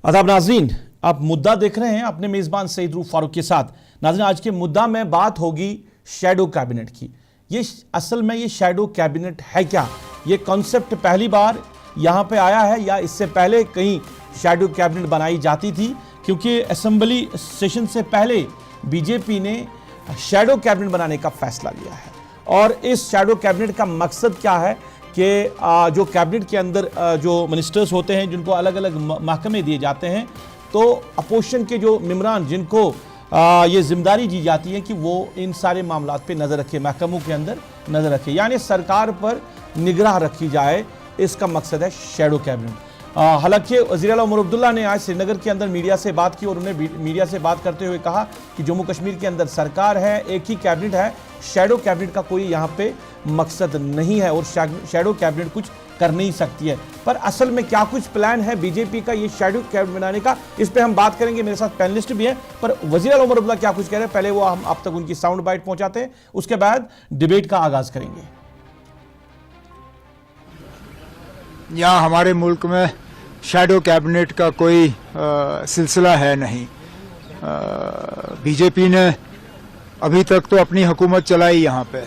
आदाब नाजरीन, आप मुद्दा देख रहे हैं अपने मेज़बान सईद रूफ फारूक के साथ। नाजरीन, आज के मुद्दा में बात होगी शैडो कैबिनेट की। ये असल में ये शैडो कैबिनेट है क्या? ये कॉन्सेप्ट पहली बार यहाँ पे आया है या इससे पहले कहीं शैडो कैबिनेट बनाई जाती थी? क्योंकि असेंबली सेशन से पहले बीजेपी ने शैडो कैबिनेट बनाने का फैसला लिया है। और इस शैडो कैबिनेट का मकसद क्या है कि जो कैबिनेट के अंदर जो मिनिस्टर्स होते हैं, जिनको अलग अलग महकमे दिए जाते हैं, तो अपोजिशन के जो मेंबरान जिनको ये जिम्मेदारी दी जाती है कि वो इन सारे मामलात पे नज़र रखे, महकमों के अंदर नज़र रखे, यानी सरकार पर निगराह रखी जाए। इसका मकसद है शैडो कैबिनेट। हालांकि वज़ीर आला उमर अब्दुल्ला ने आज श्रीनगर के अंदर मीडिया से बात की और उन्हें मीडिया से बात करते हुए कहा कि जम्मू कश्मीर के अंदर सरकार है, एक ही कैबिनेट है, शैडो कैबिनेट का कोई यहाँ पे मकसद नहीं है और शैडो कैबिनेट कुछ कर नहीं सकती है। पर असल में क्या कुछ प्लान है बीजेपी का ये शैडो कैबिनेट बनाने का, इस पे हम बात करेंगे। मेरे साथ पैनलिस्ट भी हैं, पर वज़ीर आला उमर अब्दुल्ला क्या कुछ कह रहे हैं, पहले वो हम आप तक उनकी साउंड बाइट पहुंचाते हैं, उसके बाद डिबेट का आगाज करेंगे। यहाँ हमारे मुल्क में शैडो कैबिनेट का कोई सिलसिला है नहीं। बीजेपी ने अभी तक तो अपनी हुकूमत चलाई यहाँ पे,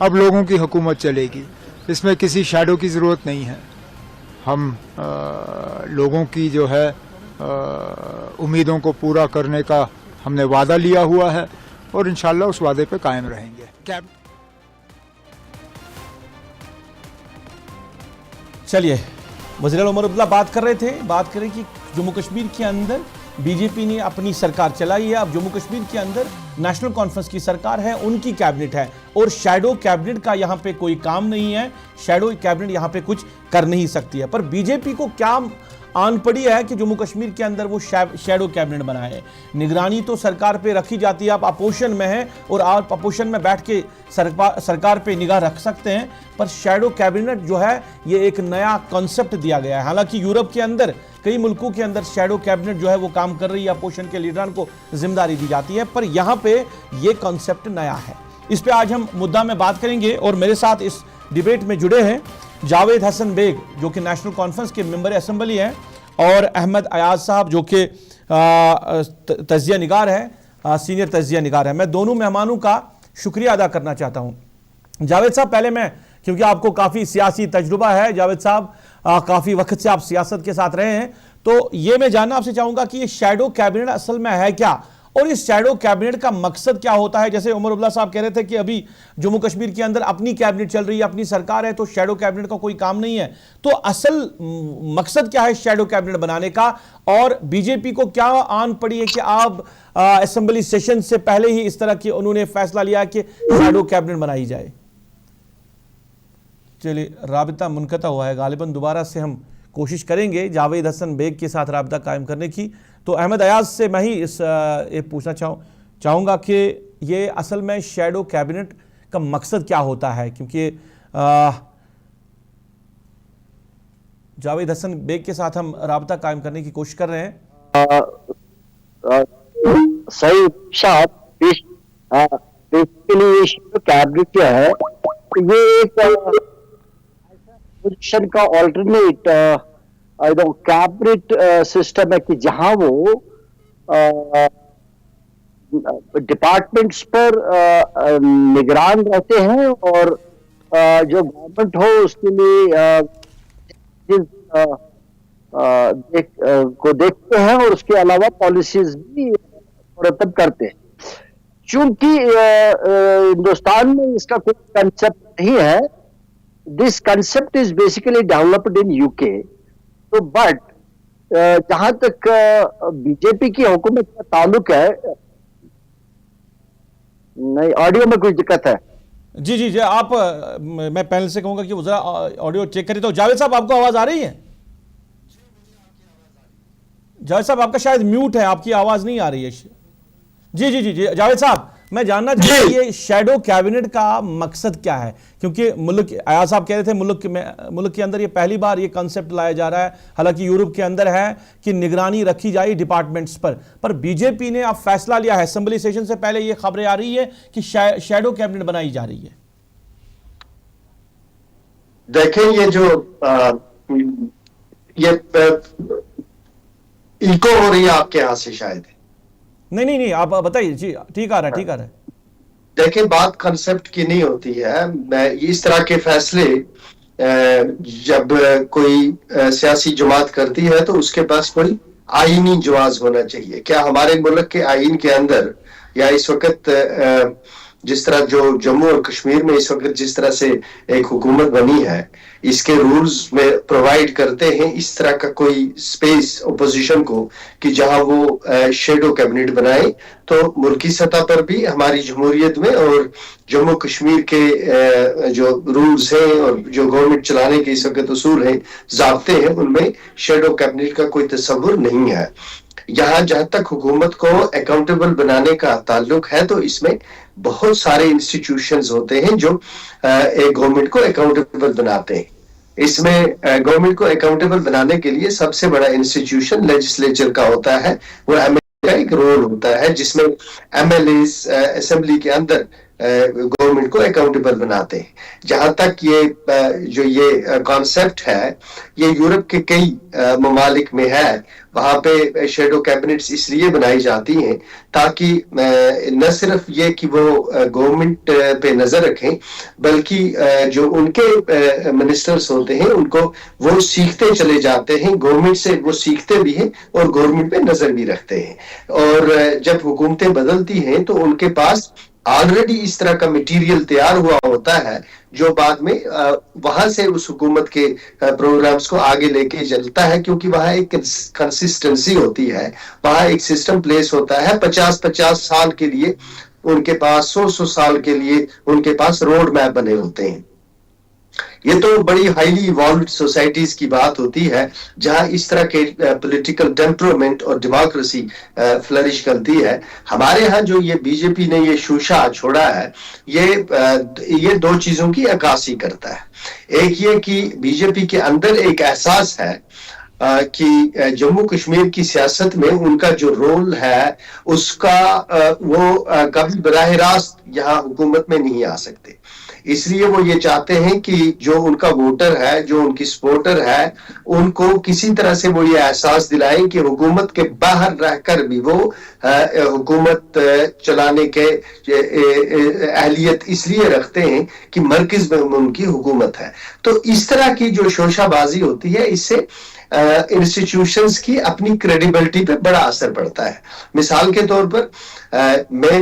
अब लोगों की हुकूमत चलेगी, इसमें किसी शैडो की ज़रूरत नहीं है। हम लोगों की जो है उम्मीदों को पूरा करने का हमने वादा लिया हुआ है और इंशाल्लाह उस वादे पे कायम रहेंगे। चलिए, वज़ीर आला उमर अब्दुल्ला बात कर रहे थे, बात करें कि जम्मू कश्मीर के अंदर बीजेपी ने अपनी सरकार चलाई है। अब जम्मू कश्मीर के अंदर नेशनल कॉन्फ्रेंस की सरकार है, उनकी कैबिनेट है और शैडो कैबिनेट का यहाँ पे कोई काम नहीं है। शैडो कैबिनेट यहाँ पे कुछ कर नहीं सकती है। पर बीजेपी को क्या आन पड़ी है कि जम्मू कश्मीर के अंदर वो शैडो कैबिनेट बनाए। निगरानी तो सरकार पे रखी जाती है, आप अपोजिशन में हैं और आप अपोजिशन में बैठ के सरकार पे निगाह रख सकते हैं, पर शैडो कैबिनेट जो है ये एक नया कॉन्सेप्ट दिया गया है। हालांकि यूरोप के अंदर कई मुल्कों के अंदर शैडो कैबिनेट जो है वो काम कर रही है, अपोजिशन के लीडरान को जिम्मेदारी दी जाती है, पर यहाँ पे ये कॉन्सेप्ट नया है। इस पे आज हम मुद्दा में बात करेंगे और मेरे साथ इस डिबेट में जुड़े हैं जावेद हसन बेग जो कि नेशनल कॉन्फ्रेंस के मेंबर असेंबली हैं, और अहमद अयाज साहब जो कि तजिया निगार है, सीनियर तजिया निगार है। मैं दोनों मेहमानों का शुक्रिया अदा करना चाहता हूं। जावेद साहब, पहले मैं, क्योंकि आपको काफ़ी सियासी तजुर्बा है, जावेद साहब काफ़ी वक्त से आप सियासत के साथ रहे हैं, तो ये मैं जानना आपसे चाहूँगा कि ये शैडो कैबिनेट असल में है क्या और इस शैडो कैबिनेट का मकसद क्या होता है। जैसे उमर अब्दुल्ला साहब कह रहे थे कि अभी जम्मू कश्मीर के अंदर अपनी कैबिनेट चल रही है, अपनी सरकार है, तो शैडो कैबिनेट का कोई काम नहीं है। तो असल मकसद क्या है शैडो कैबिनेट बनाने का, और बीजेपी को क्या आन पड़ी है कि आप असेंबली सेशन से पहले ही इस तरह की उन्होंने फैसला लिया कि शैडो कैबिनेट बनाई जाए। चलिए, राबिता मुनक़ता हुआ है, गालिबन दोबारा से हम कोशिश करेंगे जावेद हसन बेग के साथ राबिता कायम करने की। तो अहमद अयाज से मैं ही ये पूछना चाहूँगा कि ये असल में शैडो कैबिनेट का मकसद क्या होता है, क्योंकि जावेद हसन बेग के साथ हम राबिता कायम करने की कोशिश कर रहे हैं। सही साहब, बेसिकली शैडो कैबिनेट जो है ये एक पोजीशन का ऑल्टरनेट कैबिनेट सिस्टम है कि जहां वो डिपार्टमेंट्स पर निगरान रहते हैं और जो गवर्नमेंट हो उसके लिए को देखते हैं और उसके अलावा पॉलिसीज भी मुरतब करते हैं। चूंकि हिंदुस्तान में इसका कोई कंसेप्ट नहीं है, this concept is basically developed in UK. तो बट जहां तक बीजेपी की हुकूमत का ताल्लुक है, नहीं ऑडियो में कुछ दिक्कत है। जी जी जी, आप मैं पैनल से कहूंगा कि वो जरा ऑडियो चेक करिए। तो जावेद साहब, आपको आवाज आ रही है? जावेद साहब, आपका शायद म्यूट है, आपकी आवाज नहीं आ रही है। जी जी जी जी, जावेद साहब, मैं जानना चाहता ये शैडो कैबिनेट का मकसद क्या है, क्योंकि मुल्क, अयाज साहब कह रहे थे मुल्क के अंदर ये पहली बार ये कॉन्सेप्ट लाया जा रहा है। हालांकि यूरोप के अंदर है कि निगरानी रखी जाए डिपार्टमेंट्स पर बीजेपी ने अब फैसला लिया है, असेंबली सेशन से पहले ये खबरें आ रही है कि शैडो कैबिनेट बनाई जा रही है। देखें, ये जो ये इको हो रही है आपके यहाँ से शायद। नहीं, आप बताइए जी, ठीक आ रहा है। देखिए, बात कंसेप्ट की नहीं होती है। मैं इस तरह के फैसले जब कोई सियासी जमात करती है तो उसके पास कोई आईनी जवाज होना चाहिए। क्या हमारे मुल्क के आईन के अंदर या इस वक्त जिस तरह जो जम्मू और कश्मीर में इस वक्त जिस तरह से एक हुकूमत बनी है, इसके रूल्स में प्रोवाइड करते हैं इस तरह का कोई स्पेस अपोजिशन को कि जहां वो शेडो कैबिनेट बनाए? तो मुल्की सतह पर भी हमारी जमहूरियत में और जम्मू कश्मीर के जो रूल्स हैं और जो गवर्नमेंट चलाने के इस वक्त उसूल हैं, ज़ाब्ते हैं, उनमें शेडो कैबिनेट का कोई तस्वुर नहीं है। यहाँ जहां तक हुकूमत को अकाउंटेबल बनाने का ताल्लुक है तो इसमें बहुत सारे इंस्टीट्यूशंस होते हैं जो एक गवर्नमेंट को अकाउंटेबल बनाते हैं। इसमें गवर्नमेंट को अकाउंटेबल बनाने के लिए सबसे बड़ा इंस्टीट्यूशन लेजिस्लेचर का होता है। वो एमएलए का एक रोल होता है जिसमें एमएलए असेंबली के अंदर गवर्नमेंट को अकाउंटेबल बनाते हैं। जहां तक ये कॉन्सेप्ट है, ये यूरोप के कई ममालिक में है। वहां पे शेडो कैबिनेट्स इसलिए बनाई जाती हैं ताकि न सिर्फ ये कि वो गवर्नमेंट पे नजर रखें, बल्कि जो उनके मिनिस्टर्स होते हैं उनको वो सीखते चले जाते हैं, गवर्नमेंट से वो सीखते भी हैं और गवर्नमेंट पे नजर भी रखते हैं। और जब हुकूमतें बदलती हैं तो उनके पास ऑलरेडी इस तरह का मटेरियल तैयार हुआ होता है जो बाद में वहां से उस हुकूमत के प्रोग्राम्स को आगे लेके चलता है, क्योंकि वहां एक कंसिस्टेंसी होती है, वहां एक सिस्टम प्लेस होता है। 50-50 साल के लिए उनके पास, 100 साल के लिए उनके पास रोड मैप बने होते हैं। ये तो बड़ी हाईली इवॉल्व्ड सोसाइटीज की बात होती है जहां इस तरह के पॉलिटिकल टेम्परामेंट और डेमोक्रेसी फ्लरिश करती है। हमारे यहाँ जो ये बीजेपी ने ये शूशा छोड़ा है, ये दो चीजों की अक्कासी करता है। एक ये कि बीजेपी के अंदर एक एहसास है कि जम्मू कश्मीर की सियासत में उनका जो रोल है उसका वो कभी बराह रास्त यहाँ हुकूमत में नहीं आ सकते। इसलिए वो ये चाहते हैं कि जो उनका वोटर है, जो उनकी सपोर्टर है, उनको किसी तरह से वो ये एहसास दिलाएं कि हुकूमत के बाहर रहकर भी वो हुकूमत चलाने के अहलियत इसलिए रखते हैं कि मरकज में उनकी हुकूमत है। तो इस तरह की जो शोशाबाजी होती है, इससे इंस्टीट्यूशंस की अपनी क्रेडिबिलिटी पे बड़ा असर पड़ता है। मिसाल के तौर पर मैं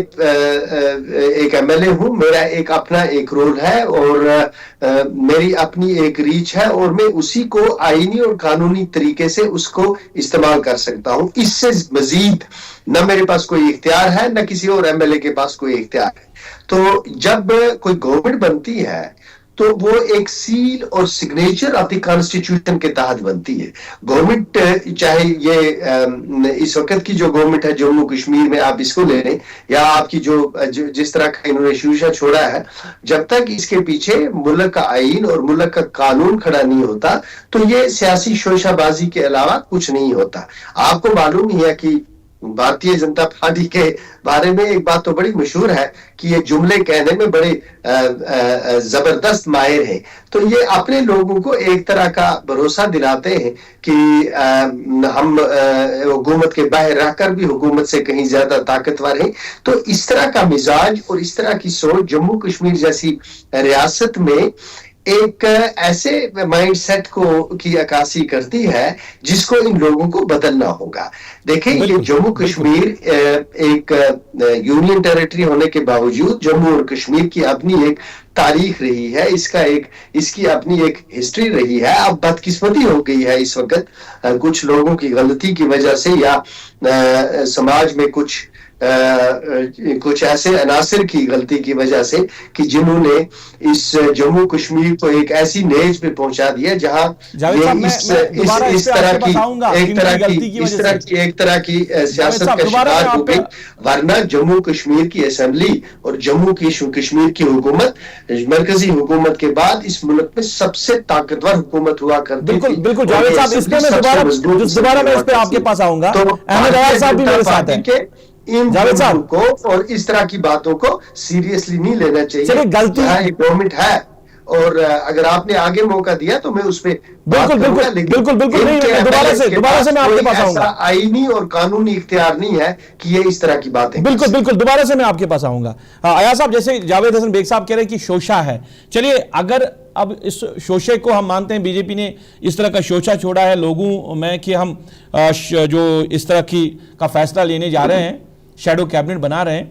एक एमएलए हूं, मेरा एक अपना एक रोल है और मेरी अपनी एक रीच है और मैं उसी को आईनी और कानूनी तरीके से उसको इस्तेमाल कर सकता हूं। इससे मजीद न मेरे पास कोई इख्तियार है, न किसी और एमएलए के पास कोई इख्तियार है। तो जब कोई गवर्नमेंट बनती है तो वो एक सील और सिग्नेचर ऑफ द कॉन्स्टिट्यूशन के तहत बनती है। गवर्नमेंट चाहे ये इस वक्त की जो गवर्नमेंट है जम्मू कश्मीर में, आप इसको ले लें, या आपकी जो जिस तरह का इन्होंने शूशा छोड़ा है, जब तक इसके पीछे मुल्क का आईन और मुल्क का कानून खड़ा नहीं होता तो ये सियासी शोशाबाजी के अलावा कुछ नहीं होता। आपको मालूम ही है कि भारतीय जनता पार्टी के बारे में एक बात तो बड़ी मशहूर है कि ये जुमले कहने में बड़े जबरदस्त माहिर हैं। तो ये अपने लोगों को एक तरह का भरोसा दिलाते हैं कि हम हुकूमत के बाहर रहकर भी हुकूमत से कहीं ज्यादा ताकतवर हैं। तो इस तरह का मिजाज और इस तरह की सोच जम्मू कश्मीर जैसी रियासत में एक ऐसे माइंडसेट को की अक्कासी करती है जिसको इन लोगों को बदलना होगा। देखें, ये जम्मू कश्मीर एक यूनियन टेरिटरी होने के बावजूद जम्मू और कश्मीर की अपनी एक तारीख रही है, इसकी अपनी एक हिस्ट्री रही है। अब बदकिस्मती हो गई है इस वक्त कुछ लोगों की गलती की वजह से या समाज में कुछ ऐसे अनासिर की गलती की वजह से कि जिन्होंने इस जम्मू कश्मीर को एक ऐसी नेज पे पहुंचा दिया जहां ये इस तरह की सियासत का शिकार हो गई। वरना जम्मू कश्मीर की असेंबली और जम्मू की कश्मीर की हुकूमत मरकजी हुकूमत के बाद इस मुल्क में सबसे ताकतवर हुकूमत हुआ करती थी। बिल्कुल जावेद साहब, इस पे मैं दोबारा मैं इस पे आपके पास आऊंगा। तो अहमद अयाज साहब भी मेरे साथ हैं। इन जावेद को और इस तरह की बातों को सीरियसली नहीं लेना चाहिए। चलिए, गलती गवर्नमेंट है اور اگر آپ نے آگے موقع دیا تو میں اس پہ بالکل بالکل نہیں، دوبارہ سے میں آپ کے پاس آؤں گا. آئینی اور قانونی اختیار نہیں ہے کہ یہ اس طرح کی باتیں. بالکل دوبارہ سے میں آپ کے پاس آؤں گا. ایاز صاحب، جیسے جاوید حسن بیگ صاحب کہہ رہے ہیں کہ شوشہ ہے، چلیے اگر اب اس شوشے کو ہم مانتے ہیں، بی جے پی نے اس طرح کا شوشہ چھوڑا ہے لوگوں میں کہ ہم جو اس طرح کا فیصلہ لینے جا رہے ہیں، شیڈو کیبنٹ بنا رہے ہیں،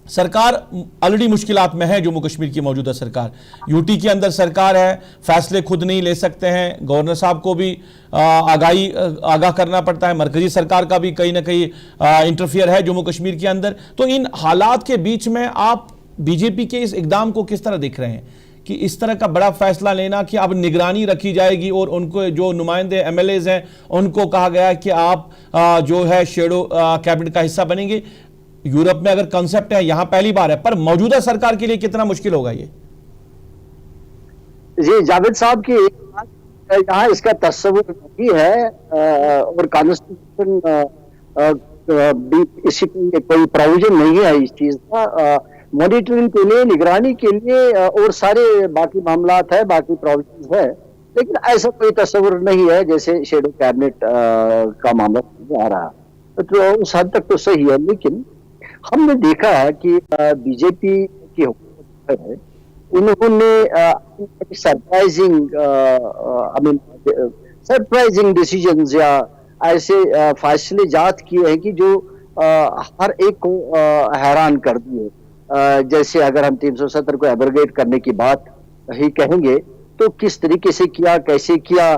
سرکار آلریڈی مشکلات میں ہے. جموں کشمیر کی موجودہ سرکار یو ٹی کے اندر سرکار ہے، فیصلے خود نہیں لے سکتے ہیں، گورنر صاحب کو بھی آگاہ کرنا پڑتا ہے، مرکزی سرکار کا بھی کہیں نہ کہیں انٹرفیئر ہے جموں کشمیر کے اندر. تو ان حالات کے بیچ میں آپ بی جے پی کے اس اقدام کو کس طرح دیکھ رہے ہیں کہ اس طرح کا بڑا فیصلہ لینا کہ اب نگرانی رکھی جائے گی اور ان کو جو نمائندے ایم ایل ایز ہیں ان کو کہا گیا ہے کہ آپ جو ہے شیڈو کیبنٹ کا حصہ بنیں گے؟ یورپ میں اگر کنسپٹ ہے، یہاں پہلی بار ہے، پر موجودہ سرکار کے لیے کتنا مشکل ہوگا یہ؟ جی جاوید صاحب کی یہاں اس کا تصور نہیں ہے، اور کانسٹیٹیوشن اسی کوئی پروویژن نہیں ہے اس چیز کا. مانیٹرنگ کے لیے، نگرانی کے لیے اور سارے باقی معاملات ہے، باقی پروویژن ہے، لیکن ایسا کوئی تصور نہیں ہے جیسے شیڈو کیبنٹ کا معاملہ آ رہا. تو اس حد تک تو صحیح ہے، لیکن ہم نے دیکھا ہے کہ بی جے پی کی حکومت ہے، انہوں نے سرپرائزنگ ڈیسیجنز یا ایسے فیصلے جات کیے ہیں کہ جو ہر ایک کو حیران کر دیے. جیسے اگر ہم 370 کو ایبروگیٹ کرنے کی بات ہی کہیں گے تو کس طریقے سے کیا، کیسے کیا،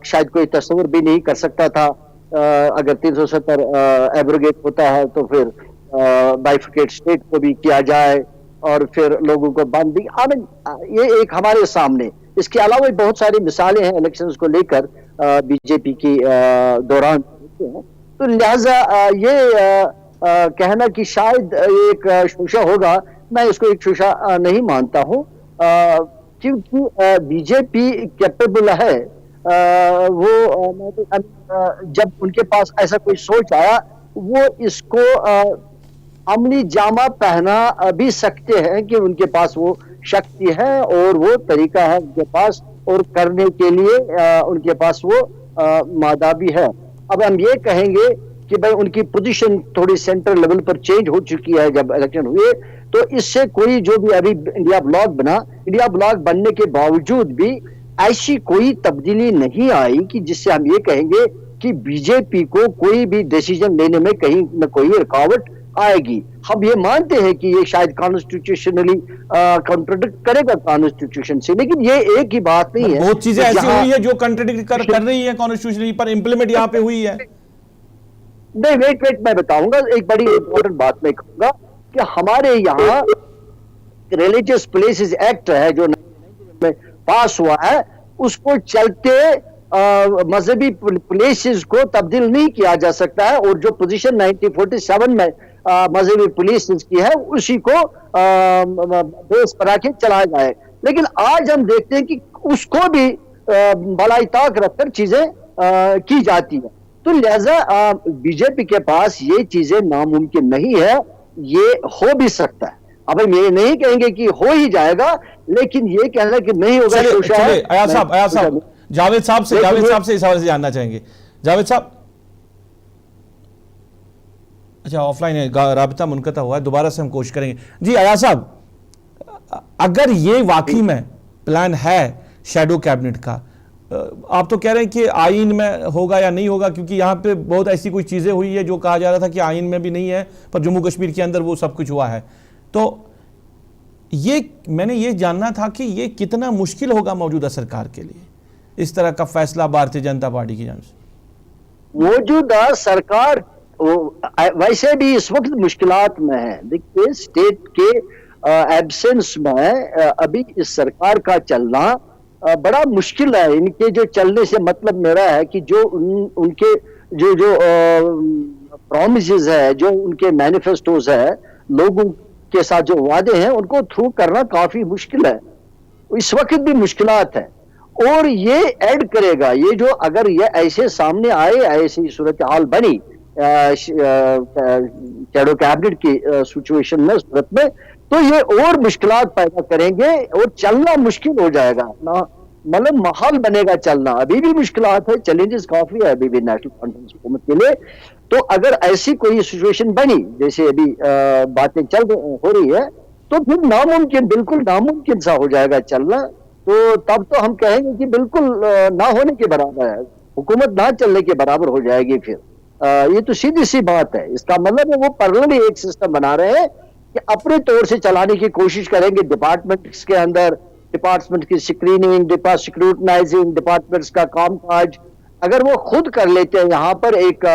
شاید کوئی تصور بھی نہیں کر سکتا تھا. اگر 370 ایبروگیٹ ہوتا ہے تو پھر بائیفیکیٹ اسٹیٹ کو بھی کیا جائے اور پھر لوگوں کو بند بھی. یہ ایک ہمارے سامنے، اس کے علاوہ بہت ساری مثالیں ہیں الیکشنز کو لے کر بی جے پی کی دوران. تو لہذا یہ کہنا کہ شاید ایک شوشہ ہوگا، میں اس کو ایک شوشہ نہیں مانتا ہوں، کیونکہ بی جے پی کیپیبل ہے. وہ جب ان کے پاس ایسا کوئی سوچ آیا، وہ اس کو عملی جامہ پہنا بھی سکتے ہیں کہ ان کے پاس وہ شکتی ہے اور وہ طریقہ ہے ان کے پاس، اور کرنے کے لیے ان کے پاس وہ مادہ بھی ہے. اب ہم یہ کہیں گے کہ بھائی ان کی پوزیشن تھوڑی سینٹرل لیول پر چینج ہو چکی ہے جب الیکشن ہوئے، تو اس سے کوئی جو بھی ابھی انڈیا بلاک بنا، انڈیا بلاک بننے کے باوجود بھی ایسی کوئی تبدیلی نہیں آئی کہ جس سے ہم یہ کہیں گے کہ بی جے پی کو کوئی بھی ڈیسیجن لینے میں کہیں نہ کوئی رکاوٹ آئے گی. ہم یہ مانتے ہیں کہ یہ شاید کانسٹیٹیوشنلی کنٹراڈکٹ کرے گا کانسٹیٹیوشن سے، لیکن یہ ایک ہی بات نہیں ہے. بہت چیزیں ایسی ہوئی ہے جو کنٹراڈکٹ کر رہی ہے کانسٹیٹیوشنلی، پر امپلیمنٹ یہاں پہ ہوئی ہے. نہیں، ویٹ میں بتاؤں گا. ایک بڑی امپورٹنٹ بات میں کہوں گا کہ ہمارے یہاں ریلیجیس پلیسز ایکٹ ہے جو میں پاس ہوا ہے، اس کو چلتے مذہبی پلیسز کو تبدیل نہیں کیا جا سکتا ہے، اور جو پوزیشن 1947 میں مذہبی پلیسز کی ہے اسی کو بیس پر کے چلایا جائے. لیکن آج ہم دیکھتے ہیں کہ اس کو بھی بلائی طاق رکھ کر چیزیں کی جاتی ہیں. تو لہذا بی جے پی کے پاس یہ چیزیں ناممکن نہیں ہے، یہ ہو بھی سکتا ہے. اب ہم یہ نہیں کہیں گے کہ ہو ہی جائے گا، لیکن یہ کہنا کہ نہیں ہوگا. ایاز صاحب جاوید صاحب سے اس حوالے سے جاننا چاہیں گے. جاوید صاحب، اچھا آف لائن ہے، رابطہ منقطع ہوا ہے، دوبارہ سے ہم کوشش کریں گے. جی ایاز صاحب، اگر یہ واقعی میں پلان ہے شیڈو کیبنٹ کا، آپ تو کہہ رہے ہیں کہ آئین میں ہوگا یا نہیں ہوگا، کیونکہ یہاں پہ بہت ایسی کوئی چیزیں ہوئی ہے جو کہا جا رہا تھا کہ آئین میں بھی نہیں ہے، پر جموں کشمیر کے اندر وہ سب کچھ ہوا ہے. تو یہ میں نے یہ جاننا تھا کہ یہ کتنا مشکل ہوگا موجودہ سرکار کے لیے اس طرح کا فیصلہ بھارتیہ جنتا پارٹی کی جانب سے. موجودہ سرکار ویسے بھی اس وقت مشکلات میں ہے. دیکھیے، اسٹیٹ کے ایبسنس میں ابھی اس سرکار کا چلنا بڑا مشکل ہے. ان کے جو چلنے سے مطلب میرا ہے کہ جو ان کے جو پرومسز ہے، جو ان کے مینیفیسٹوز ہے، لوگوں کے ساتھ جو وعدے ہیں، ان کو تھرو کرنا کافی مشکل ہے. اس وقت بھی مشکلات ہیں، اور یہ ایڈ کرے گا. یہ جو اگر یہ ایسے سامنے آئے، ایسی صورتحال بنی شیڈو کیبنٹ کی سچویشن میں، صورت میں، تو یہ اور مشکلات پیدا کریں گے اور چلنا مشکل ہو جائے گا، مطلب محال بنے گا چلنا. ابھی بھی مشکلات ہے، چیلنجز کافی ہے ابھی بھی نیشنل کانفرنس حکومت کے لیے. تو اگر ایسی کوئی سچویشن بنی جیسے ابھی باتیں ہو رہی ہے، تو پھر ناممکن، بالکل ناممکن سا ہو جائے گا چلنا. تو تب تو ہم کہیں گے کہ بالکل نہ ہونے کے برابر ہے، حکومت نہ چلنے کے برابر ہو جائے گی. پھر یہ تو سیدھی سی بات ہے. اس کا مطلب ہے وہ پرللی ایک سسٹم بنا رہے ہیں کہ اپنے طور سے چلانے کی کوشش کریں گے. ڈپارٹمنٹس کے اندر ڈپارٹمنٹ کی اسکریننگ، اسکروٹنائزنگ، ڈپارٹمنٹس کا کام کاج اگر وہ خود کر لیتے ہیں، یہاں پر ایک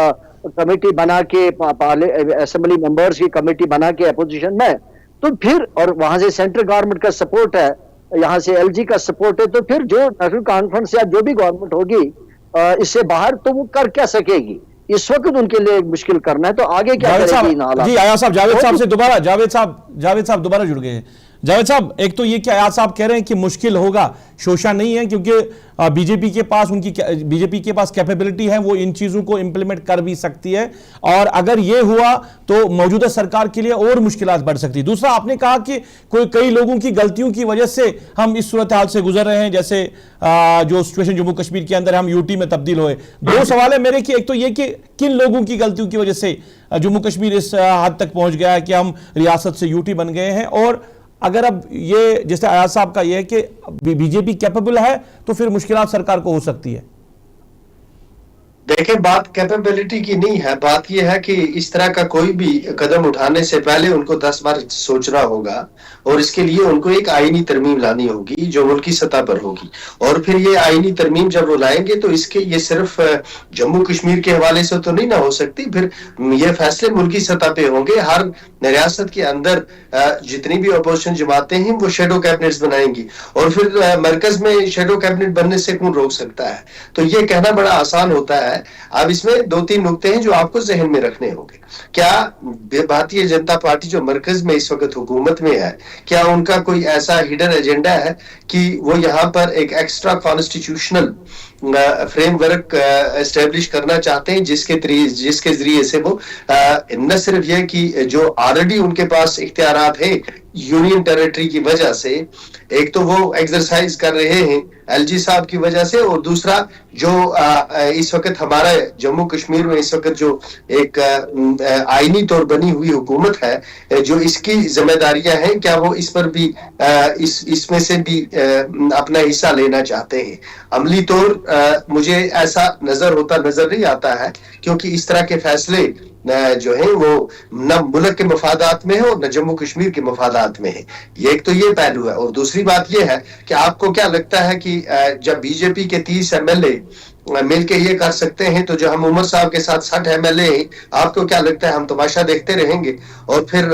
کمیٹی بنا کے، اسمبلی ممبرز کی کمیٹی بنا کے اپوزیشن میں، تو پھر اور وہاں سے سینٹرل گورنمنٹ کا سپورٹ ہے، یہاں سے ایل جی کا سپورٹ ہے، تو پھر جو نیشنل کانفرنس یا جو بھی گورنمنٹ ہوگی اس سے باہر تو وہ کر کیا سکے گی؟ اس وقت ان کے لیے مشکل کرنا ہے، تو آگے کیا کرے گی ان حالات؟ جی آیاز صاحب، جاوید صاحب دوبارہ جڑ گئے ہیں. جاوید صاحب، ایک تو یہ کہ آیاز صاحب کہہ رہے ہیں کہ مشکل ہوگا، شوشہ نہیں ہے، کیونکہ بی جے پی کے پاس کیپیبلٹی ہے، وہ ان چیزوں کو امپلیمنٹ کر بھی سکتی ہے، اور اگر یہ ہوا تو موجودہ سرکار کے لیے اور مشکلات بڑھ سکتی. دوسرا، آپ نے کہا کہ کئی لوگوں کی غلطیوں کی وجہ سے ہم اس صورتحال سے گزر رہے ہیں، جیسے جو سچویشن جموں کشمیر کے اندر ہم یو ٹی میں تبدیل ہوئے. دو سوال ہے میرے کہ ایک تو یہ کہ کن لوگوں کی غلطیوں کی وجہ سے جموں کشمیر اس حد تک پہنچ گیا ہے کہ ہم ریاست سے یو ٹی بن گئے ہیں، اور اگر اب یہ جیسے آیاز صاحب کا یہ ہے کہ بی جے پی کیپیبل ہے تو پھر مشکلات سرکار کو ہو سکتی ہے. دیکھیں، بات کیپیبلٹی کی نہیں ہے، بات یہ ہے کہ اس طرح کا کوئی بھی قدم اٹھانے سے پہلے ان کو 10 بار سوچنا ہوگا، اور اس کے لیے ان کو ایک آئینی ترمیم لانی ہوگی جو ملکی سطح پر ہوگی. اور پھر یہ آئینی ترمیم جب وہ لائیں گے تو اس کے یہ صرف جموں کشمیر کے حوالے سے تو نہیں نہ ہو سکتی، پھر یہ فیصلے ملکی سطح پہ ہوں گے. ہر ریاست کے اندر جتنی بھی اپوزیشن جماعتیں ہیں وہ شیڈو کیبنٹس بنائیں گی، اور پھر مرکز میں شیڈو کیبنٹ بننے سے کون روک سکتا ہے؟ تو یہ کہنا بڑا آسان ہوتا ہے. اب اس میں 2-3 نقطے ہیں جو آپ کو ذہن میں رکھنے ہوں گے. کیا بھارتیہ جنتا پارٹی جو مرکز میں اس وقت حکومت میں ہے، کیا ان کا کوئی ایسا ہڈن ایجنڈا ہے کہ وہ یہاں پر ایک extra constitutional frame work establish کرنا چاہتے ہیں جس کے ذریعے سے وہ نہ صرف یہ کہ جو آلریڈی ان کے پاس اختیارات ہیں یونین ٹیریٹری کی وجہ سے، ایک تو وہ ایکسرسائز کر رہے ہیں ایل جی صاحب کی وجہ سے، اور دوسرا جو اس وقت ہمارا جموں کشمیر میں اس وقت جو ایک آئینی طور بنی ہوئی حکومت ہے، جو اس کی ذمہ داریاں ہیں، کیا وہ اس پر بھی اس میں سے بھی اپنا حصہ لینا چاہتے ہیں؟ عملی طور مجھے ایسا نظر نہیں آتا ہے، کیونکہ اس طرح کے فیصلے جو ہیں وہ نہ ملک کے مفادات میں ہے اور نہ جموں کشمیر کے مفادات میں ہے. یہ ایک تو یہ پہلو ہے. اور دوسری بات یہ ہے کہ آپ کو کیا لگتا ہے کہ جب بی جے پی کے 30 ایم ایل اے مل کے یہ کر سکتے ہیں، تو جو ہم عمر صاحب کے ساتھ 60 ایم ایل اے ہیں، آپ کو کیا لگتا ہے ہم تماشا دیکھتے رہیں گے؟ اور پھر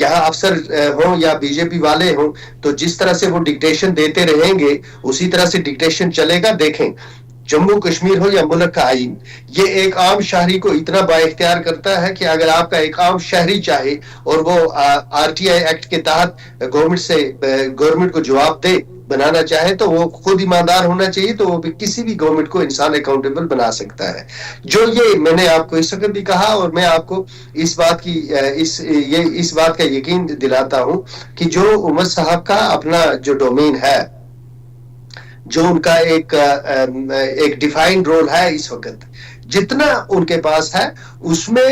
یہاں افسر ہوں یا بی جے پی والے ہوں تو جس طرح سے وہ ڈکٹیشن دیتے رہیں گے اسی طرح سے ڈکٹیشن چلے گا. دیکھیں، جموں کشمیر ہو یا ملک کا آئین، یہ ایک عام شہری کو اتنا با اختیار کرتا ہے کہ اگر آپ کا ایک عام شہری چاہے اور وہ آر ٹی آئی ایکٹ کے تحت گورنمنٹ کو جواب دے بنانا چاہے تو وہ خود ایماندار ہونا چاہیے، تو وہ بھی کسی بھی گورنمنٹ کو انسان اکاؤنٹیبل بنا سکتا ہے. جو یہ میں نے آپ کو اس وقت بھی کہا، اور میں آپ کو اس بات کا یقین دلاتا ہوں کہ جو عمر صاحب کا اپنا جو ڈومین ہے، جو ان کا ایک ڈیفائنڈ رول ہے اس وقت، جتنا ان کے پاس ہے اس میں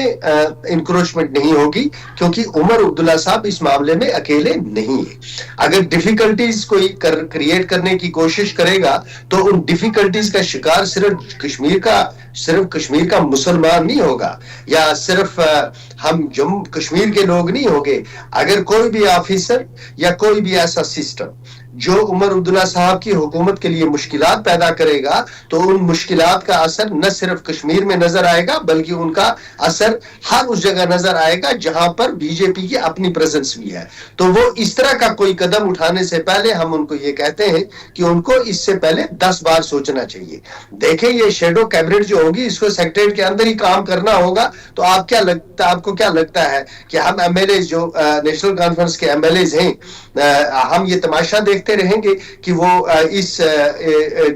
انکروچمنٹ نہیں ہوگی، کیونکہ عمر عبداللہ صاحب اس معاملے میں اکیلے نہیں ہیں. اگر ڈیفیکلٹیز کوئی کریٹ کرنے کی کوشش کرے گا تو ان ڈیفیکلٹیز کا شکار صرف کشمیر کا مسلمان نہیں ہوگا، یا صرف ہم جموں کشمیر کے لوگ نہیں ہوں گے. اگر کوئی بھی آفیسر یا کوئی بھی ایسا سسٹم جو عمر عبداللہ صاحب کی حکومت کے لیے مشکلات پیدا کرے گا، تو ان مشکلات کا اثر نہ صرف کشمیر میں نظر آئے گا بلکہ ان کا اثر ہر اس جگہ نظر آئے گا جہاں پر بی جے پی کی اپنی پریزنس بھی ہے. تو وہ اس طرح کا کوئی قدم اٹھانے سے پہلے ہم ان کو یہ کہتے ہیں کہ ان کو اس سے پہلے 10 بار سوچنا چاہیے. دیکھیں، یہ شیڈو کیبنٹ جو ہوگی اس کو سیکٹریٹ کے اندر ہی کام کرنا ہوگا. تو آپ کو کیا لگتا ہے کہ ہم ایم ایل اے جو نیشنل کانفرنس کے ایم ایل اے ہیں، ہم یہ تماشا دیکھتے رہیں گے کہ وہ اس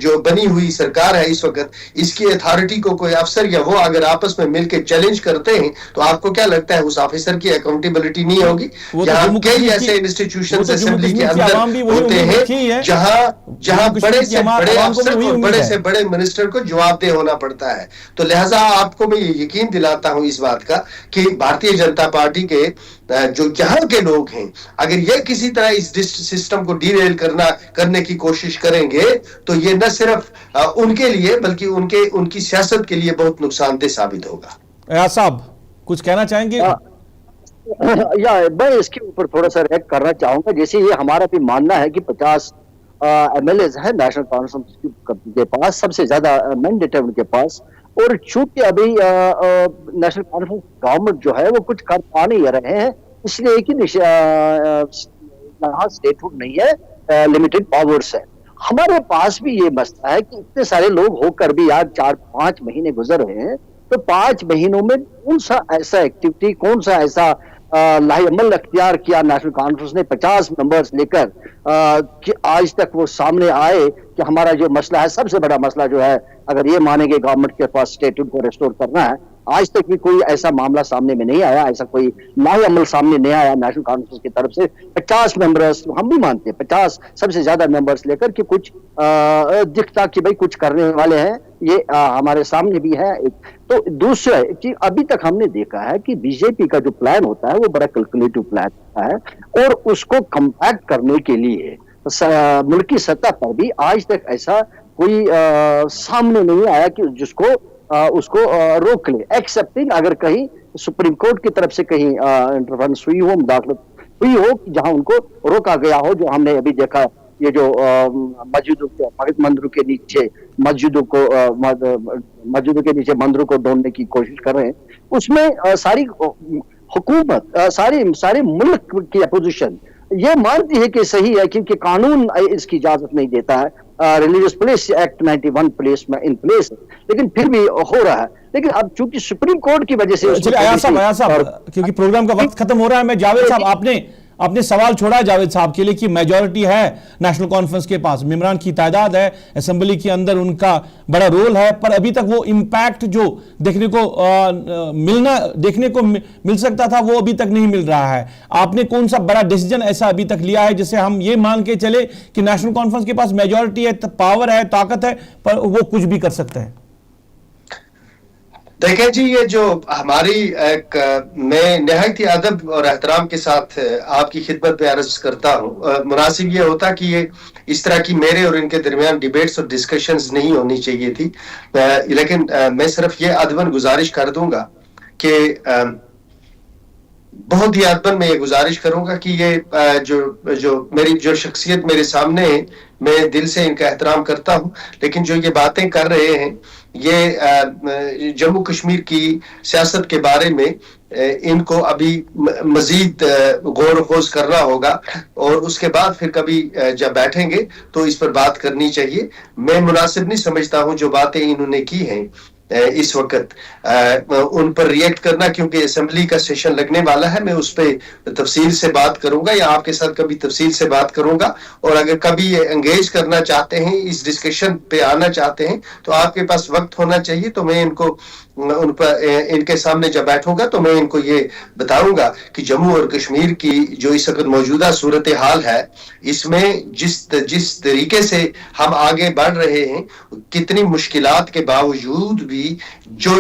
جو بنی ہوئی سرکار ہے اس وقت، اس کی اتھارٹی کو کوئی افسر یا وہ اگر آپس میں مل کے चैलेंज करते हैं तो आपको क्या लगता है उस ऑफिसर की अकाउंटेबिलिटी नहीं होगी? यहाँ कई ऐसे इंस्टीट्यूशन असेंबली के अंदर होते हैं जहां बड़े से बड़े अफसर और बड़े से बड़े मिनिस्टर को जवाबदेह होना पड़ता है। तो लिहाजा आपको मैं यकीन दिलाता हूं इस बात का कि भारतीय जनता पार्टी के जो यहाँ के लोग हैं, अगर ये किसी तरह इस सिस्टम को डीरेल करने की कोशिश करेंगे तो ये न सिर्फ उनके लिए बल्कि उनकी सियासत के लिए बहुत नुकसानदेह साबित होगा। अयाज साहब कुछ कहना चाहेंगे? या मैं इसके ऊपर थोड़ा सा रिएक्ट करना चाहूंगा। जैसे ये हमारा भी मानना है कि 50 MLAs है नेशनल कॉन्फ्रेंस के पास, सबसे ज्यादा मैंडेट है उनके पास, और चूंकि अभी नेशनल कॉन्फ्रेंस गवर्नमेंट जो है वो कुछ कर पा नहीं रहे हैं, इसलिए कि स्टेटहुड नहीं है, लिमिटेड पावर्स है। हमारे पास भी ये मसला है कि इतने सारे लोग होकर भी यार 4-5 महीने गुजर रहे हैं, तो 5 महीनों में कौन सा ऐसा एक्टिविटी, कौन सा ऐसा लाहेअमल अख्तियार किया नेशनल कॉन्फ्रेंस ने 50 मेंबर्स लेकर कि आज तक वो सामने आए कि हमारा जो मसला है, सबसे बड़ा मसला जो है, अगर ये मानेंगे गवर्नमेंट के पास स्टेटहुड को रिस्टोर करना है, आज तक भी कोई ऐसा मामला सामने में नहीं आया, ऐसा कोई लाहेअमल सामने नहीं आया नेशनल कॉन्फ्रेंस की तरफ से। 50 मेंबर्स हम भी मानते हैं, 50 सबसे ज्यादा मेंबर्स लेकर कि कुछ दिखता कि भाई कुछ करने वाले हैं, ये हमारे सामने भी है। तो दूसरा कि अभी तक हमने देखा है कि बीजेपी का जो प्लान होता है वो बड़ा कैलकुलेटिव प्लान होता है, और उसको कम्पैक्ट करने के लिए मुल्की सतह पर भी आज तक ऐसा कोई सामने नहीं आया कि जिसको उसको रोक ले, एक्सेप्टिंग अगर कहीं सुप्रीम कोर्ट की तरफ से कहीं इंटरफेरेंस हुई हो, मुदाखलत हुई हो, जहां उनको रोका गया हो। जो हमने अभी देखा, ये जो मंदिरों के नीचे मस्जिदों के नीचे मंदिरों को ढूंढने की कोशिश कर रहे हैं, उसमें सारी हुकूमत, सारे मुल्क की अपोजिशन ये मानती है कि सही है, क्योंकि कानून इसकी इजाजत नहीं देता है, रिलीजियस प्लेस एक्ट 91 प्लेस में इन प्लेस, लेकिन फिर भी हो रहा है। लेकिन अब चूंकि सुप्रीम कोर्ट की वजह से, अयाज साहब क्योंकि प्रोग्राम का वक्त खत्म हो रहा है, मैं जावेद साहब आपने सवाल छोड़ा है जावेद साहब के लिए कि मेजॉरिटी है नेशनल कॉन्फ्रेंस के पास, मेंबरान की तादाद है, असेंबली के अंदर उनका बड़ा रोल है, पर अभी तक वो इम्पैक्ट जो देखने को मिल सकता था वो अभी तक नहीं मिल रहा है। आपने कौन सा बड़ा डिसीजन ऐसा अभी तक लिया है जिससे हम ये मान के चले कि नेशनल कॉन्फ्रेंस के पास मेजॉरिटी है, पावर है, ताकत है, पर वो कुछ भी कर सकते हैं? देखें जी, ये जो हमारी मैं निहायत ही अदब और एहतराम के साथ आपकी खिदमत में अर्ज करता हूँ। मुनासिब ये होता कि ये इस तरह की मेरे और इनके दरमियान डिबेट्स और डिस्कशंस नहीं होनी चाहिए थी, लेकिन मैं सिर्फ ये अदबन गुजारिश कर दूंगा कि बहुत ही अदबन में ये गुजारिश करूंगा कि ये जो मेरी जो शख्सियत मेरे सामने है, मैं दिल से इनका एहतराम करता हूं, लेकिन जो ये बातें कर रहे हैं, ये जम्मू कश्मीर की सियासत के बारे में इनको अभी मजीद गौर खोज करना होगा, और उसके बाद फिर कभी जब बैठेंगे तो इस पर बात करनी चाहिए। मैं मुनासिब नहीं समझता हूं जो बातें इन्होंने की हैं इस वक्त उन पर रिएक्ट करना, क्योंकि असेंबली का सेशन लगने वाला है। मैं उस पर तफसील से बात करूंगा या आपके साथ कभी तफसील से बात करूंगा, और अगर कभी ये एंगेज करना चाहते हैं, इस डिस्कशन पे आना चाहते हैं, तो आपके पास वक्त होना चाहिए। तो मैं उन पर इनके सामने जब बैठूंगा तो मैं इनको ये बताऊंगा कि जम्मू और कश्मीर की जो इस वक्त मौजूदा सूरत हाल है, इसमें जिस तरीके से हम आगे बढ़ रहे हैं, कितनी मुश्किलात के बावजूद भी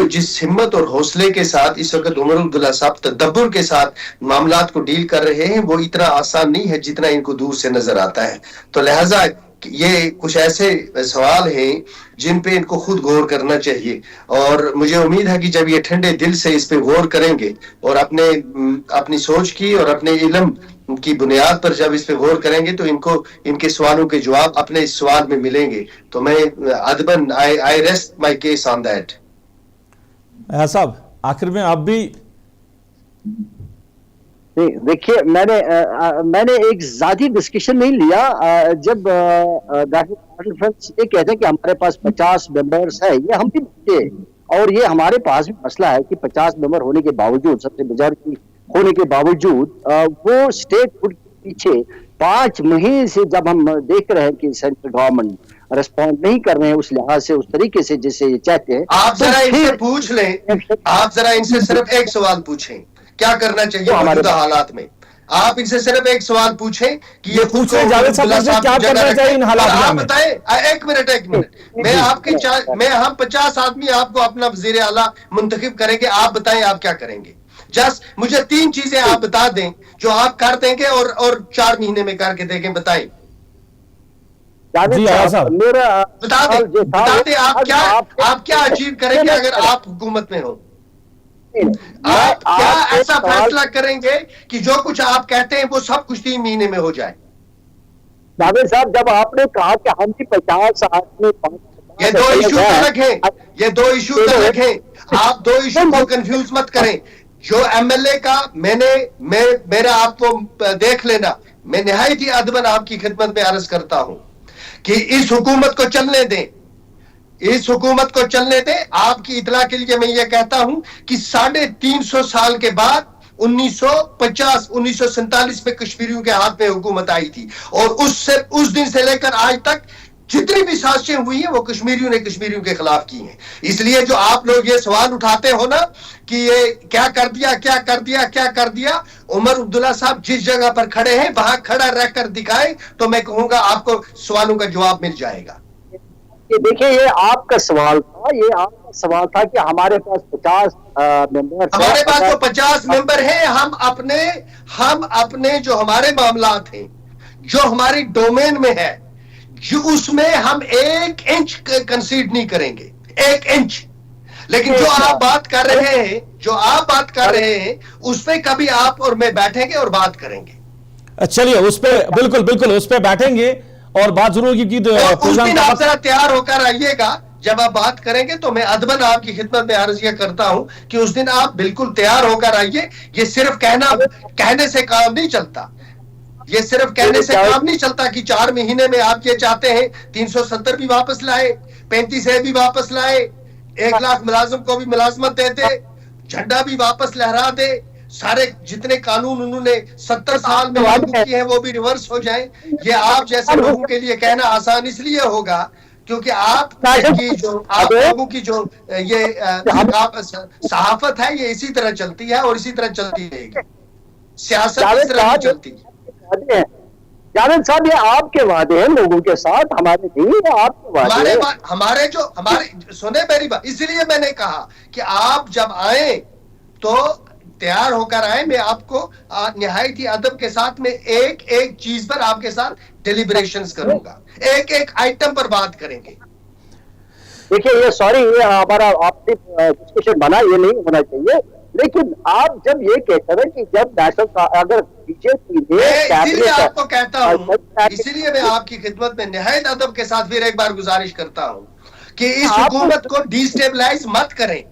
जिस हिम्मत और हौसले के साथ इस वक्त उमर अब्दुल्ला साहब तदब्बुर के साथ मामलात को डील कर रहे हैं, वो इतना आसान नहीं है जितना इनको दूर से नजर आता है। तो लिहाजा ये कुछ ऐसे सवाल हैं जिन पे इनको खुद गौर करना चाहिए, और मुझे उम्मीद है कि जब ये ठंडे दिल से इस पे गौर करेंगे और अपनी सोच की और अपने इल्म की बुनियाद पर जब इस पे गौर करेंगे, तो इनको इनके सवालों के जवाब अपने इस सवाल में मिलेंगे। तो मैं अदबन I rest my case on that. साहब आखिर में आप भी देखिए, मैंने एक ज़ाती डिस्कशन नहीं लिया। जब कॉन्फ्रेंस ये कहते हैं कि हमारे पास 50 मेंबर्स है, ये हम भी थे, और ये हमारे पास भी मसला है कि 50 मेंबर होने के बावजूद, सबसे मेजॉरिटी होने के बावजूद, वो स्टेट हुड के पीछे 5 महीने से जब हम देख रहे हैं कि सेंट्रल गवर्नमेंट रिस्पॉन्ड नहीं कर रहे हैं उस लिहाज से, उस तरीके से जैसे ये चाहते हैं। आप तो जरा इनसे फिर पूछ लें, आप जरा इनसे सिर्फ एक सवाल पूछें, क्या करना चाहिए मौजूदा हालात में। आप इनसे सिर्फ एक सवाल पूछें कि ये खुद पूछे को जावेद साहब से क्या करना चाहिए इन हालात आप में। बताएं, एक मिनट, मैं आपकी हम 50 आदमी आपको अपना वजीर आला मुंतखब करेंगे, आप बताएं आप क्या करेंगे। जस्ट मुझे 3 चीजें आप बता दें जो आप कर देंगे और 4 महीने में करके देंगे, बताएं। जी आया साहब, मेरा बता दे आप क्या अचीव करेंगे अगर आप हुकूमत में हो। आप क्या ऐसा फैसला करेंगे कि जो कुछ आप कहते हैं वो सब कुछ 3 महीने में हो जाए। जावेद साहब, जब आपने कहा कि हम भी 50 आदमी, ये 2 इशू अलग हैं, ये 2 इशू अलग हैं। आप 2 इशू को कंफ्यूज मत करें। जो एमएलए का मेरा आपको देख लेना, मैं निहायत ही अदबन आपकी खिदमत में अर्ज करता हूं कि इस हुकूमत को चलने दें, इस हुकूमत को चलने दें। आपकी इतला के लिए मैं ये कहता हूं कि 350 साल के बाद 1947 में कश्मीरियों के हाथ में हुकूमत आई थी, और उस दिन से लेकर आज तक जितनी भी साजिशें हुई हैं वो कश्मीरियों ने कश्मीरियों के खिलाफ की हैं। इसलिए जो आप लोग ये सवाल उठाते हो ना कि ये क्या कर दिया, उमर अब्दुल्ला साहब जिस जगह पर खड़े हैं वहां खड़ा रहकर दिखाएं तो मैं कहूंगा आपको सवालों का जवाब मिल जाएगा। ये देखिए, ये आपका सवाल था कि हमारे पास 50 मेंबर, हमारे पास तो 50 मेंबर हैं। हम अपने जो हमारे मामलात हैं, जो हमारी डोमेन में है, जो उसमें हम 1 इंच कंसीड नहीं करेंगे, 1 इंच। लेकिन जो आप बात कर रहे हैं उस पे कभी आप और मैं बैठेंगे और बात करेंगे। चलिए उस पे बिल्कुल उस पे बैठेंगे और बात जरूर की उस दिन आप जरा तैयार होकर आइएगा। जब आप बात करेंगे तो मैं अदबन आपकी खिदमत में अर्ज ये करता हूं कि उस दिन आप बिल्कुल तैयार होकर आइए। ये सिर्फ कहने से काम नहीं चलता, ये सिर्फ कहने से काम नहीं चलता कि 4 महीने में आप ये चाहते हैं 370 भी वापस लाए, 35A भी वापस लाए, 1 लाख मुलाजिम को भी मुलाजमत दे दे, झंडा भी वापस लहरा दे, सारे जितने कानून उन्होंने 70 साल में लागू किए हैं वो भी रिवर्स हो जाए। ये आप जैसे लोगों के लिए कहना आसान इसलिए होगा क्योंकि आप लोगों की जो ये सहाफत है ये इसी तरह चलती है और इसी तरह चलती रहेगी। सियासत इस तरह नहीं चलती। जावेद साहब, ये आपके वादे हैं लोगों के साथ, हमारे नहीं, आपके वादे हमारे सुने मेरी बात, इसलिए मैंने कहा कि आप जब आए तो तैयार होकर आए। मैं आपको निहायत ही अदब के साथ में एक चीज पर आपके साथ डिलिब्रेशंस करूंगा, एक आइटम पर बात करेंगे। देखिए, ये हमारा आपसे डिस्कशन बना, ये नहीं होना चाहिए। लेकिन आप जब ये कहते हैं कि जब नेशनल अगर बीजेपी इसीलिए आपको कहता हूं, इसीलिए मैं आपकी खिदमत में निहायत अदब के साथ फिर एक बार गुजारिश करता हूं कि इस हुकूमत को डिस्टेबलाइज मत करें।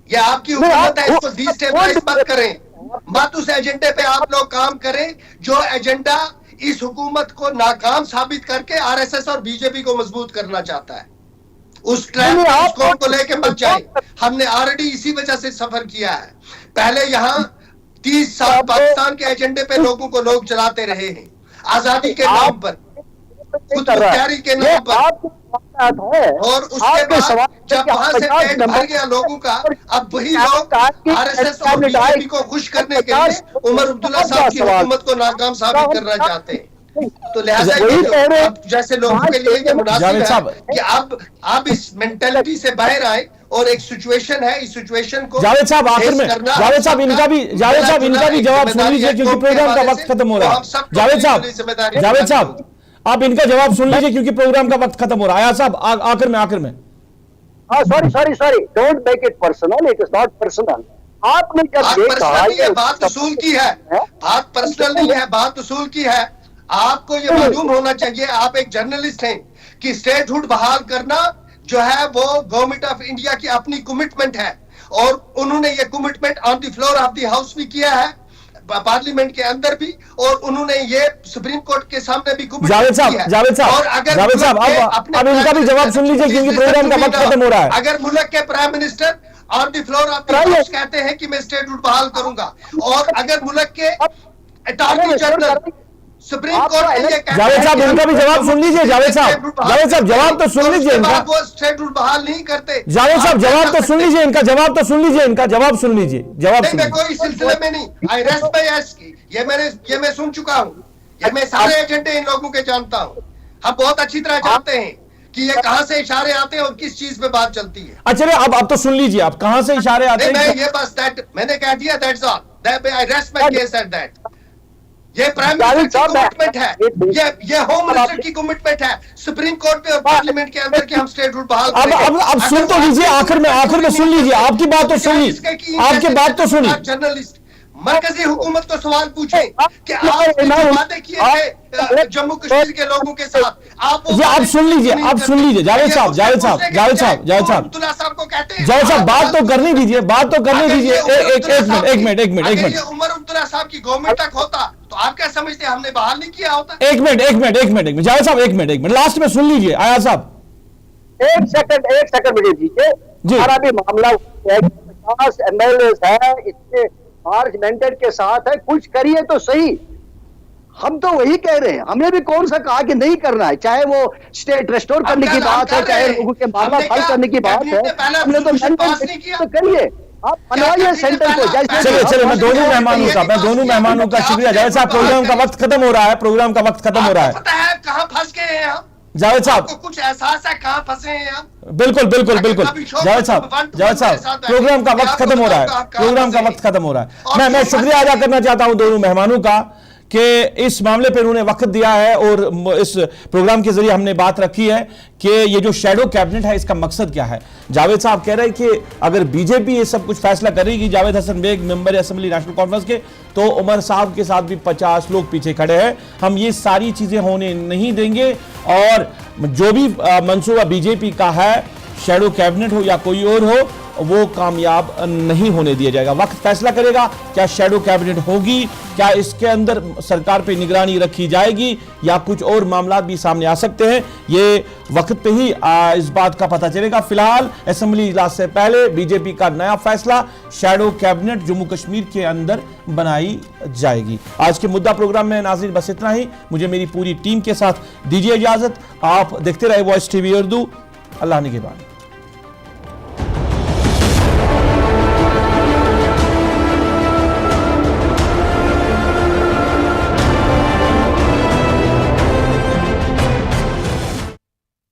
ये आपकी हुकूमत है, इसको डिस्टेबलाइज मत करें, मत उस एजेंडे पे आप लोग काम करें जो एजेंडा इस हुकूमत को नाकाम साबित करके आरएसएस और बीजेपी को मजबूत करना चाहता है। उस ट्रैप को लेके मत जाए। हमने ऑलरेडी इसी वजह से सफर किया है। पहले यहाँ 30 साल पाकिस्तान के एजेंडे पे लोगों को लोग चलाते रहे हैं, आजादी के नाम पर, खुदमुख्तारी के नाम पर, और उसके बाद जब वहां से पेट भर गया लोगों का, अब वही लोग आरएसएस और बीजेपी को खुश करने के लिए उमर अब्दुल्ला साहब की हुकूमत को नाकाम साबित करना चाहते हैं। तो लिहाजा अब जैसे लोगों के लिए ये मुनासिब है कि अब इस मेंटेलिटी से बाहर आए और एक सिचुएशन है, इस सिचुएशन को जावेद साहब आखिर में जावेद साहब इनका भी जवाब सुन लीजिए क्योंकि प्रोग्राम का वक्त खत्म हो रहा है। जावेद साहब आप इनका जवाब सुन लीजिए क्योंकि प्रोग्राम का वक्त खत्म हो रहा है। आया साहब आखिर में sorry, don't make it personal, it is not personal. आपने जब ये कहा, बात उसूल की है, बात पर्सनल नहीं है, बात उसूल की है। आपको ये मालूम होना चाहिए, आप एक जर्नलिस्ट हैं, कि स्टेटहुड बहाल करना जो है वो गवर्नमेंट ऑफ इंडिया की अपनी कमिटमेंट है, और उन्होंने ये commitment on the floor of the house भी किया है, पार्लियामेंट के अंदर भी, और उन्होंने ये सुप्रीम कोर्ट के सामने भी जावेद साहब अब इनका भी जवाब सुन लीजिए क्योंकि प्रोग्राम का वक्त खत्म हो रहा है। अगर मुल्क के prime minister on the floor of the house कहते हैं कि मैं स्टेटहुड बहाल करूंगा, और अगर मुल्क के अटॉर्नी जनरल सुप्रीम कोर्ट ने ये कहा जावेद साहब उनका भी जवाब सुन लीजिए। जावेद साहब जवाब तो सुन लीजिए इनका। वो स्टेट रूल बहाल नहीं करते। जावेद साहब जवाब तो सुन लीजिए इनका, जवाब तो सुन लीजिए इनका, जवाब सुन लीजिए, जवाब सुन मैं कोई सिलसिले में नहीं, आई रेस्ट माय एस, ये मैं सुन चुका हूँ, ये मैं सारे एजेंडे इन लोगों के जानता हूँ। हम बहुत अच्छी तरह जानते हैं कि ये कहां से इशारे आते हैं और किस चीज पे बात चलती है। अच्छा अब तो सुन लीजिए, आप कहां से इशारे आते हैं। मैं ये बस दैट मैंने कह दिया, that's all, that I rest my case at that. ये प्राइम मिनिस्टर की कमिटमेंट है, ये होम मिनिस्टर की कमिटमेंट है, सुप्रीम कोर्ट पे और पार्लियामेंट के अंदर कि हम स्टेट रूल बहाल करेंगे। अब सुन तो लीजिए, आखिर में सुन लीजिए, आपकी बात तो सुनी, आपकी बात तो सुनी। जर्नलिस्ट मरकजी हुकूमत को सवाल पूछे कि आपने जो वादे किए थे जम्मू कश्मीर के लोगों के साथ, आप सुन लीजिए, आप सुन लीजिए। जावेद साहब अब्दुल्ला साहब को कहते हैं, जावेद साहब बात तो करने दीजिए, बात तो करने दीजिए। एक मिनट उमर अब्दुल्ला साहब की गवर्नमेंट तक होता तो आप क्या समझते हमने बहाल नहीं किया होता? एक मिनट जावेद साहब, एक मिनट लास्ट में सुन लीजिए। आया साहब एक सेकंड मुझे दीजिए। हमारा भी मामला 50 MLA है, इतने मार्च मैंडेट के साथ है, कुछ करिए तो सही। हम तो वही कह रहे हैं, हमने भी कौन सा कहा कि नहीं करना है, चाहे वो स्टेट रेस्टोर करने की बात है, चाहे लोगों के मामला हल करने की बात है, हमने तो मैंडेट तो करिए, आप बनवाइए सेंटर को। चलिए मैं दोनों मेहमानों का शुक्रिया। जावेद साहब प्रोग्राम का वक्त खत्म हो रहा है, पता है कहाँ फंस गए हैं हम? जावेद साहब आपको कुछ एहसास है कहाँ फंसे हैं हम? बिल्कुल जावेद साहब प्रोग्राम का वक्त खत्म हो रहा है, मैं शुक्रिया अदा करना चाहता हूं दोनों मेहमानों का कि इस मामले पर उन्होंने वक्त दिया है और इस प्रोग्राम के जरिए हमने बात रखी है कि ये जो शैडो कैबिनेट है इसका मकसद क्या है। जावेद साहब कह रहे हैं कि अगर बीजेपी ये सब कुछ फैसला करेगी, Javed Hasan Baig member assembly National Conference के, तो उमर साहब के साथ भी 50 लोग पीछे खड़े हैं। हम ये सारी चीजें होने नहीं देंगे और जो भी मंसूबा बीजेपी का है, शैडो कैबिनेट हो या कोई और हो, वो कामयाब नहीं होने दिया जाएगा। वक्त फैसला करेगा क्या शैडो कैबिनेट होगी, क्या इसके अंदर सरकार पे निगरानी रखी जाएगी या कुछ और मामला भी सामने आ सकते हैं। ये वक्त पे ही इस बात का पता चलेगा। फिलहाल असेंबली इजलास से पहले बीजेपी का नया फैसला, शैडो कैबिनेट जम्मू कश्मीर के अंदर बनाई जाएगी। आज के मुद्दा प्रोग्राम में नाज़रीन बस इतना ही। मुझे मेरी पूरी टीम के साथ दीजिए इजाजत। आप देखते रहे वॉइस टीवी उर्दू। अल्लाह निगहबान।